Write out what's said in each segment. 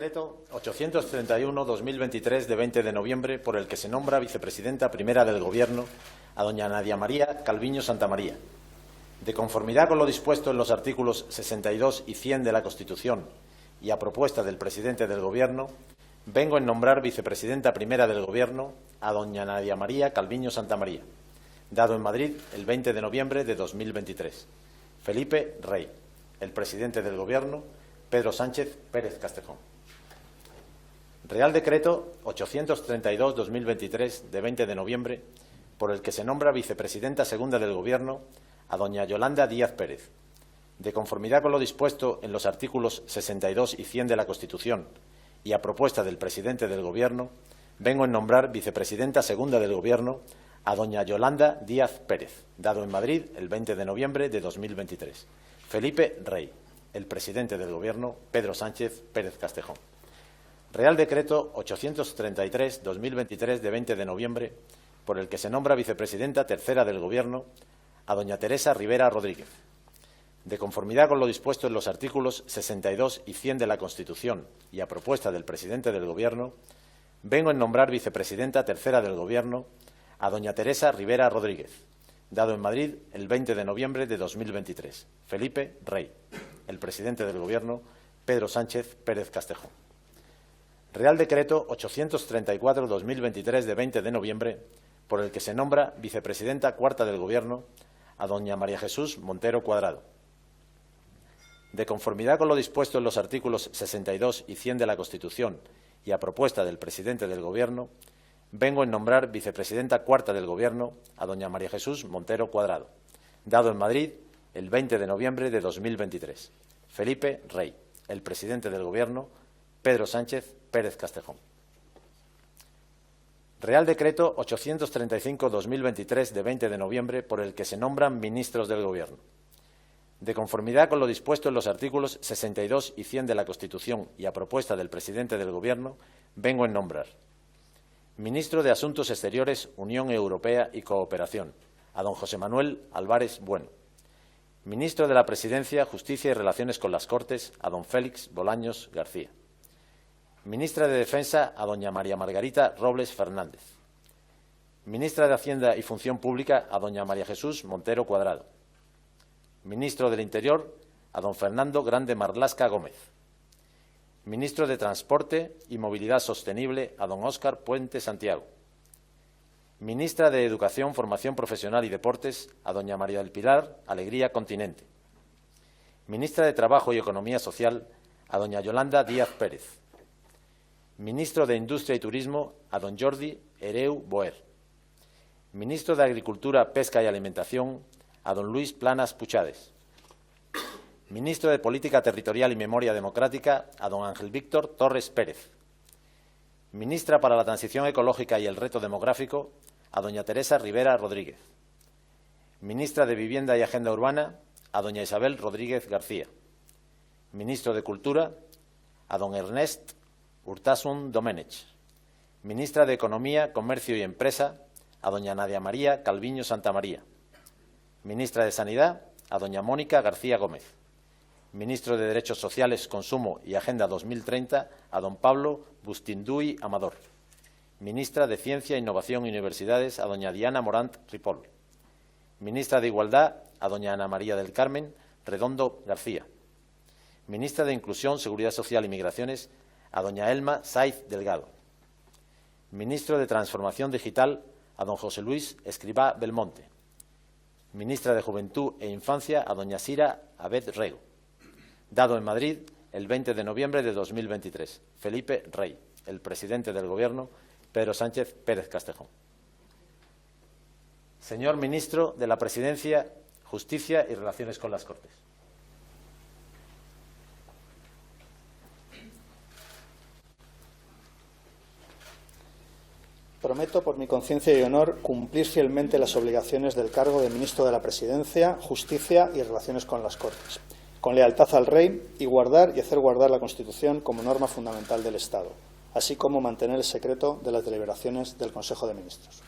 Decreto 831/2023 de 20 de noviembre por el que se nombra vicepresidenta primera del Gobierno a doña Nadia María Calviño Santamaría. De conformidad con lo dispuesto en los artículos 62 y 100 de la Constitución y a propuesta del presidente del Gobierno, vengo en nombrar vicepresidenta primera del Gobierno a doña Nadia María Calviño Santamaría, dado en Madrid el 20 de noviembre de 2023. Felipe Rey, el presidente del Gobierno, Pedro Sánchez Pérez Castejón. Real Decreto 832/2023 de 20 de noviembre por el que se nombra vicepresidenta segunda del Gobierno a doña Yolanda Díaz Pérez. De conformidad con lo dispuesto en los artículos 62 y 100 de la Constitución y a propuesta del presidente del Gobierno, vengo en nombrar vicepresidenta segunda del Gobierno a doña Yolanda Díaz Pérez, dado en Madrid el 20 de noviembre de 2023. Felipe Rey, el presidente del Gobierno, Pedro Sánchez Pérez Castejón. Real Decreto 833/2023 de 20 de noviembre por el que se nombra vicepresidenta tercera del Gobierno a doña Teresa Rivera Rodríguez. De conformidad con lo dispuesto en los artículos 62 y 100 de la Constitución y a propuesta del presidente del Gobierno, vengo en nombrar vicepresidenta tercera del Gobierno a doña Teresa Rivera Rodríguez, dado en Madrid el 20 de noviembre de 2023. Felipe Rey, el presidente del Gobierno, Pedro Sánchez Pérez Castejón. Real Decreto 834/2023 de 20 de noviembre por el que se nombra vicepresidenta cuarta del Gobierno a doña María Jesús Montero Cuadrado. De conformidad con lo dispuesto en los artículos 62 y 100 de la Constitución y a propuesta del presidente del Gobierno, vengo en nombrar vicepresidenta cuarta del Gobierno a doña María Jesús Montero Cuadrado, dado en Madrid el 20 de noviembre de 2023. Felipe Rey, el presidente del Gobierno, Pedro Sánchez Pérez Castejón. Real Decreto 835/2023 de 20 de noviembre por el que se nombran ministros del Gobierno. De conformidad con lo dispuesto en los artículos 62 y 100 de la Constitución y a propuesta del presidente del Gobierno, vengo en nombrar ministro de Asuntos Exteriores, Unión Europea y Cooperación, a don José Manuel Álvarez Bueno. Ministro de la Presidencia, Justicia y Relaciones con las Cortes, a don Félix Bolaños García. Ministra de Defensa, a doña María Margarita Robles Fernández. Ministra de Hacienda y Función Pública, a doña María Jesús Montero Cuadrado. Ministro del Interior, a don Fernando Grande Marlasca Gómez. Ministro de Transporte y Movilidad Sostenible, a don Óscar Puente Santiago. Ministra de Educación, Formación Profesional y Deportes, a doña María del Pilar Alegría Continente. Ministra de Trabajo y Economía Social, a doña Yolanda Díaz Pérez. Ministro de Industria y Turismo, a don Jordi Hereu Boer. Ministro de Agricultura, Pesca y Alimentación, a don Luis Planas Puchades. Ministro de Política Territorial y Memoria Democrática, a don Ángel Víctor Torres Pérez. Ministra para la Transición Ecológica y el Reto Demográfico, a doña Teresa Rivera Rodríguez. Ministra de Vivienda y Agenda Urbana, a doña Isabel Rodríguez García. Ministro de Cultura, a don Ernest Urtasun Domenech. Ministra de Economía, Comercio y Empresa, a doña Nadia María Calviño Santamaría. Ministra de Sanidad, a doña Mónica García Gómez. Ministro de Derechos Sociales, Consumo y Agenda 2030, a don Pablo Bustinduy Amador. Ministra de Ciencia, Innovación y Universidades, a doña Diana Morant Ripoll. Ministra de Igualdad, a doña Ana María del Carmen Redondo García. Ministra de Inclusión, Seguridad Social y Migraciones, a doña Elma Saiz Delgado. Ministro de Transformación Digital, a don José Luis Escribá Belmonte. Ministra de Juventud e Infancia, a doña Sira Abed Rego. Dado en Madrid el 20 de noviembre de 2023. Felipe Rey, el presidente del Gobierno, Pedro Sánchez Pérez Castejón. Señor Ministro de la Presidencia, Justicia y Relaciones con las Cortes. Prometo, por mi conciencia y honor, cumplir fielmente las obligaciones del cargo de Ministro de la Presidencia, Justicia y Relaciones con las Cortes, con lealtad al Rey y guardar y hacer guardar la Constitución como norma fundamental del Estado, así como mantener el secreto de las deliberaciones del Consejo de Ministros.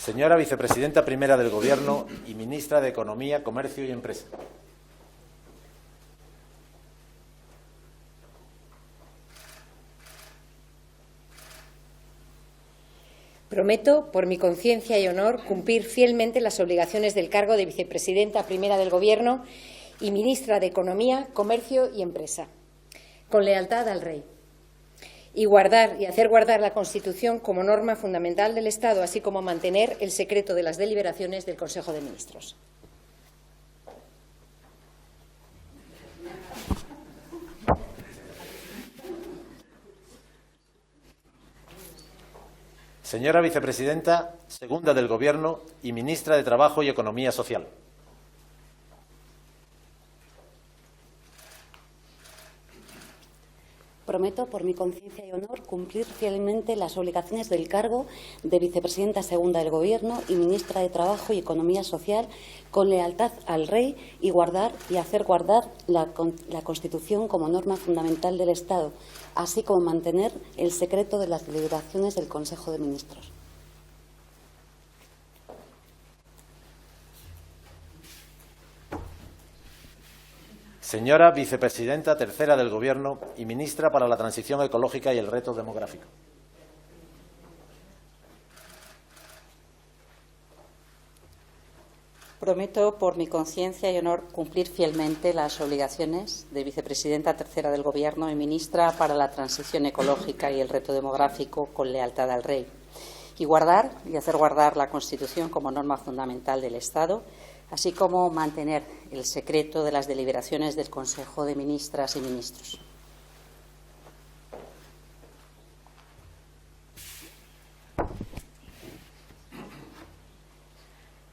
Señora Vicepresidenta Primera del Gobierno y Ministra de Economía, Comercio y Empresa. Prometo, por mi conciencia y honor, cumplir fielmente las obligaciones del cargo de Vicepresidenta Primera del Gobierno y Ministra de Economía, Comercio y Empresa, con lealtad al Rey, y guardar y hacer guardar la Constitución como norma fundamental del Estado, así como mantener el secreto de las deliberaciones del Consejo de Ministros. Señora Vicepresidenta Segunda del Gobierno y Ministra de Trabajo y Economía Social. Prometo, por mi conciencia y honor, cumplir fielmente las obligaciones del cargo de Vicepresidenta Segunda del Gobierno y Ministra de Trabajo y Economía Social con lealtad al Rey y guardar y hacer guardar la Constitución como norma fundamental del Estado, así como mantener el secreto de las deliberaciones del Consejo de Ministros. Señora Vicepresidenta Tercera del Gobierno y Ministra para la Transición Ecológica y el Reto Demográfico. Prometo, por mi conciencia y honor, cumplir fielmente las obligaciones de Vicepresidenta Tercera del Gobierno y Ministra para la Transición Ecológica y el Reto Demográfico con lealtad al Rey, y guardar y hacer guardar la Constitución como norma fundamental del Estado, así como mantener el secreto de las deliberaciones del Consejo de Ministras y Ministros.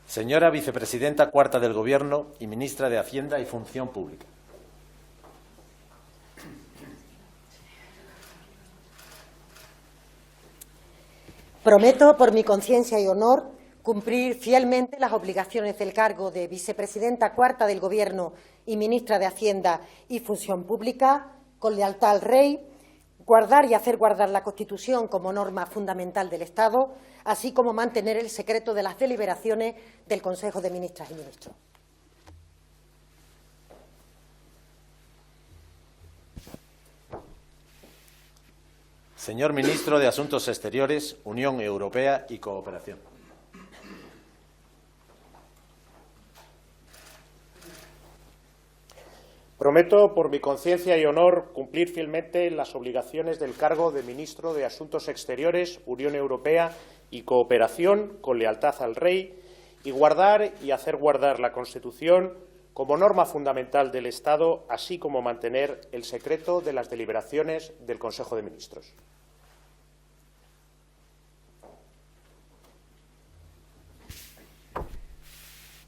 Señora Vicepresidenta Cuarta del Gobierno y Ministra de Hacienda y Función Pública. Prometo, por mi conciencia y honor, cumplir fielmente las obligaciones del cargo de Vicepresidenta Cuarta del Gobierno y Ministra de Hacienda y Función Pública, con lealtad al Rey, guardar y hacer guardar la Constitución como norma fundamental del Estado, así como mantener el secreto de las deliberaciones del Consejo de Ministras y Ministros. Señor Ministro de Asuntos Exteriores, Unión Europea y Cooperación. Prometo, por mi conciencia y honor, cumplir fielmente las obligaciones del cargo de Ministro de Asuntos Exteriores, Unión Europea y Cooperación, con lealtad al Rey, y guardar y hacer guardar la Constitución como norma fundamental del Estado, así como mantener el secreto de las deliberaciones del Consejo de Ministros.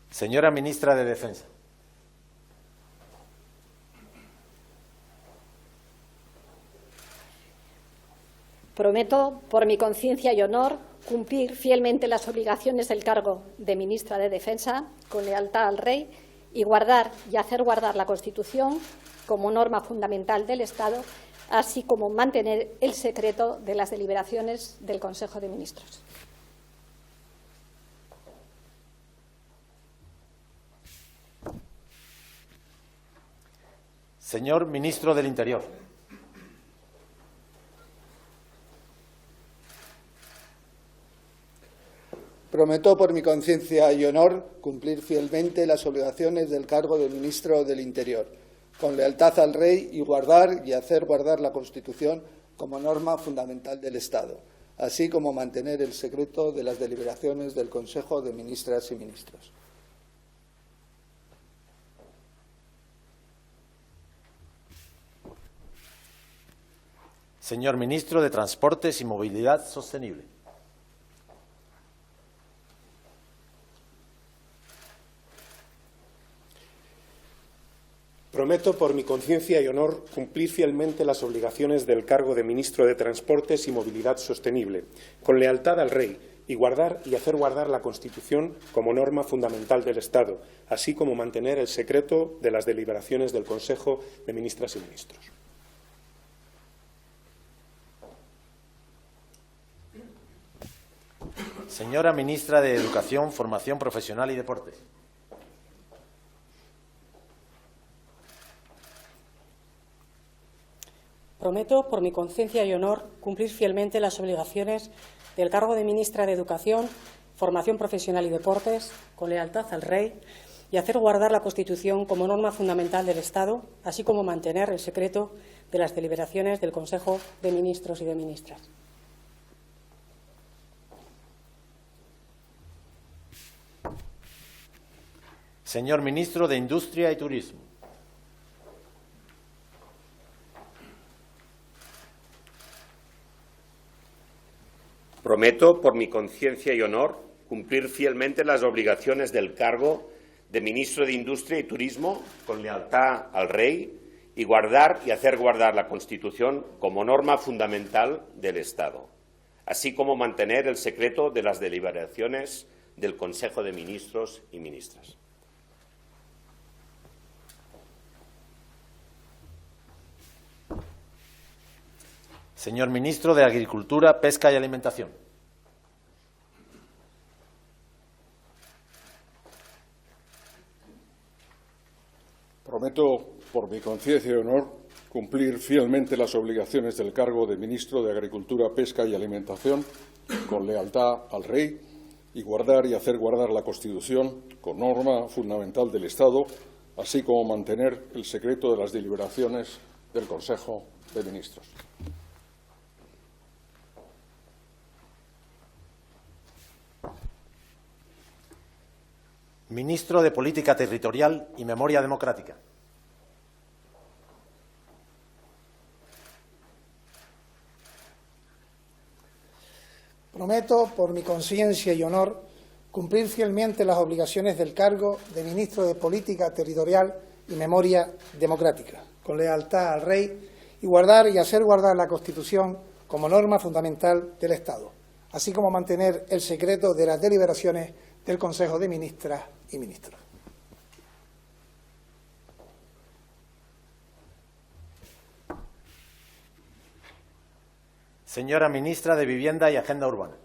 Señora Ministra de Defensa. Prometo, por mi conciencia y honor, cumplir fielmente las obligaciones del cargo de Ministra de Defensa con lealtad al Rey y guardar y hacer guardar la Constitución como norma fundamental del Estado, así como mantener el secreto de las deliberaciones del Consejo de Ministros. Señor Ministro del Interior. Prometo, por mi conciencia y honor, cumplir fielmente las obligaciones del cargo de Ministro del Interior, con lealtad al Rey y guardar y hacer guardar la Constitución como norma fundamental del Estado, así como mantener el secreto de las deliberaciones del Consejo de Ministras y Ministros. Señor Ministro de Transportes y Movilidad Sostenible. Prometo, por mi conciencia y honor, cumplir fielmente las obligaciones del cargo de Ministro de Transportes y Movilidad Sostenible, con lealtad al Rey, y guardar y hacer guardar la Constitución como norma fundamental del Estado, así como mantener el secreto de las deliberaciones del Consejo de Ministras y Ministros. Señora Ministra de Educación, Formación Profesional y Deportes. Prometo, por mi conciencia y honor, cumplir fielmente las obligaciones del cargo de Ministra de Educación, Formación Profesional y Deportes, con lealtad al Rey, y hacer guardar la Constitución como norma fundamental del Estado, así como mantener el secreto de las deliberaciones del Consejo de Ministros y de Ministras. Señor Ministro de Industria y Turismo. Prometo, por mi conciencia y honor, cumplir fielmente las obligaciones del cargo de Ministro de Industria y Turismo con lealtad al Rey y guardar y hacer guardar la Constitución como norma fundamental del Estado, así como mantener el secreto de las deliberaciones del Consejo de Ministros y Ministras. Señor Ministro de Agricultura, Pesca y Alimentación. Prometo, por mi conciencia y honor, cumplir fielmente las obligaciones del cargo de Ministro de Agricultura, Pesca y Alimentación con lealtad al Rey y guardar y hacer guardar la Constitución con norma fundamental del Estado, así como mantener el secreto de las deliberaciones del Consejo de Ministros. Ministro de Política Territorial y Memoria Democrática. Prometo, por mi conciencia y honor, cumplir fielmente las obligaciones del cargo de Ministro de Política Territorial y Memoria Democrática, con lealtad al Rey, y guardar y hacer guardar la Constitución como norma fundamental del Estado, así como mantener el secreto de las deliberaciones del Consejo de Ministras y Ministros. Señora Ministra de Vivienda y Agenda Urbana.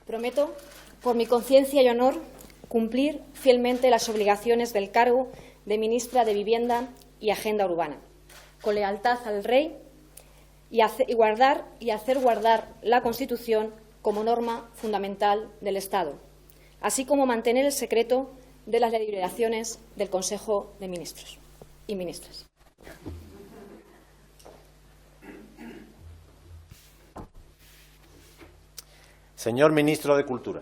Prometo, por mi conciencia y honor, cumplir fielmente las obligaciones del cargo de Ministra de Vivienda y Agenda Urbana, con lealtad al Rey y guardar y hacer guardar la Constitución como norma fundamental del Estado, así como mantener el secreto de las deliberaciones del Consejo de Ministros y Ministras. Señor Ministro de Cultura.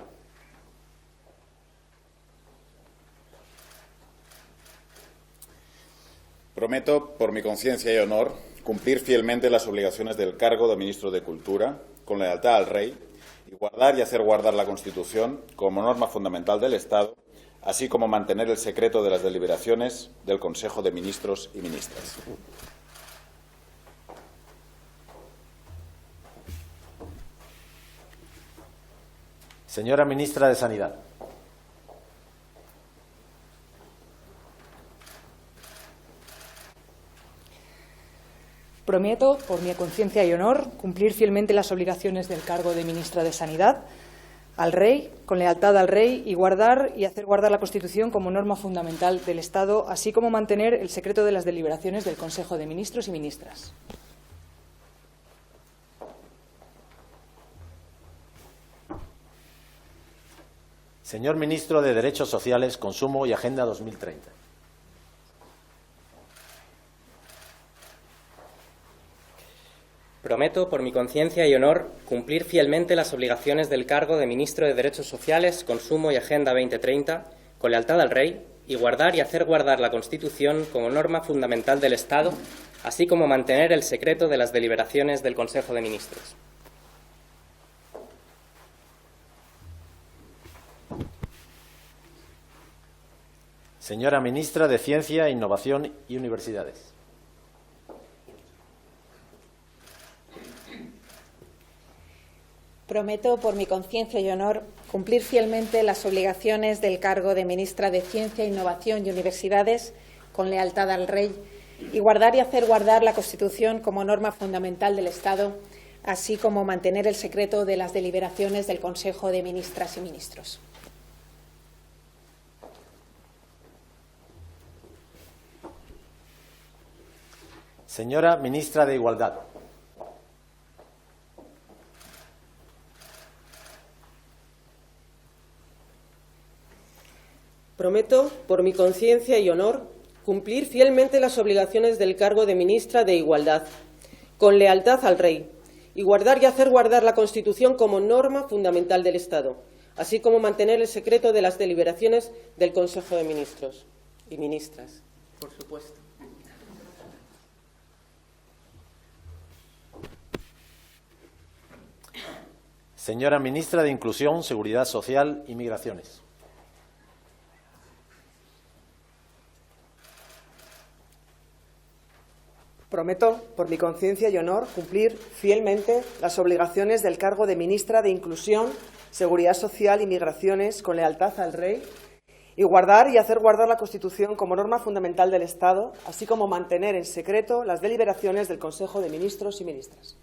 Prometo, por mi conciencia y honor, cumplir fielmente las obligaciones del cargo de Ministro de Cultura, con lealtad al Rey, y guardar y hacer guardar la Constitución como norma fundamental del Estado, así como mantener el secreto de las deliberaciones del Consejo de Ministros y Ministras. Señora Ministra de Sanidad. Prometo, por mi conciencia y honor, cumplir fielmente las obligaciones del cargo de Ministra de Sanidad al Rey, con lealtad al Rey, y guardar y hacer guardar la Constitución como norma fundamental del Estado, así como mantener el secreto de las deliberaciones del Consejo de Ministros y Ministras. Señor Ministro de Derechos Sociales, Consumo y Agenda 2030. Prometo, por mi conciencia y honor, cumplir fielmente las obligaciones del cargo de Ministro de Derechos Sociales, Consumo y Agenda 2030, con lealtad al Rey, y guardar y hacer guardar la Constitución como norma fundamental del Estado, así como mantener el secreto de las deliberaciones del Consejo de Ministros. Señora Ministra de Ciencia, Innovación y Universidades. Prometo, por mi conciencia y honor, cumplir fielmente las obligaciones del cargo de Ministra de Ciencia, Innovación y Universidades, con lealtad al Rey, y guardar y hacer guardar la Constitución como norma fundamental del Estado, así como mantener el secreto de las deliberaciones del Consejo de Ministras y Ministros. Señora Ministra de Igualdad. Prometo, por mi conciencia y honor, cumplir fielmente las obligaciones del cargo de Ministra de Igualdad, con lealtad al Rey, y guardar y hacer guardar la Constitución como norma fundamental del Estado, así como mantener el secreto de las deliberaciones del Consejo de Ministros y Ministras, por supuesto. Señora Ministra de Inclusión, Seguridad Social y Migraciones. Prometo, por mi conciencia y honor, cumplir fielmente las obligaciones del cargo de Ministra de Inclusión, Seguridad Social y Migraciones con lealtad al Rey y guardar y hacer guardar la Constitución como norma fundamental del Estado, así como mantener en secreto las deliberaciones del Consejo de Ministros y Ministras.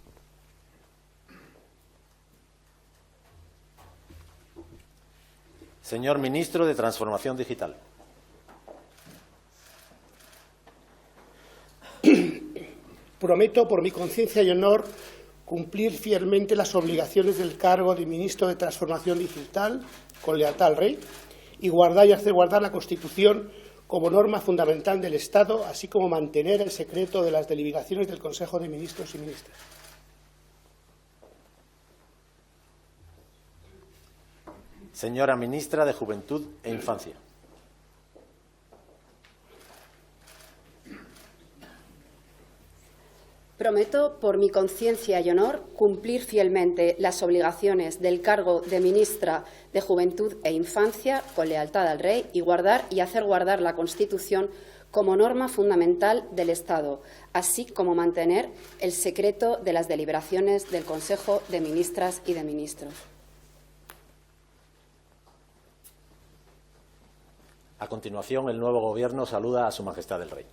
Señor Ministro de Transformación Digital. Prometo, por mi conciencia y honor, cumplir fielmente las obligaciones del cargo de Ministro de Transformación Digital, con lealtad al Rey, y guardar y hacer guardar la Constitución como norma fundamental del Estado, así como mantener el secreto de las deliberaciones del Consejo de Ministros y Ministras. Señora Ministra de Juventud e Infancia. Prometo, por mi conciencia y honor, cumplir fielmente las obligaciones del cargo de Ministra de Juventud e Infancia con lealtad al Rey y guardar y hacer guardar la Constitución como norma fundamental del Estado, así como mantener el secreto de las deliberaciones del Consejo de Ministras y de Ministros. A continuación, el nuevo Gobierno saluda a Su Majestad el Rey.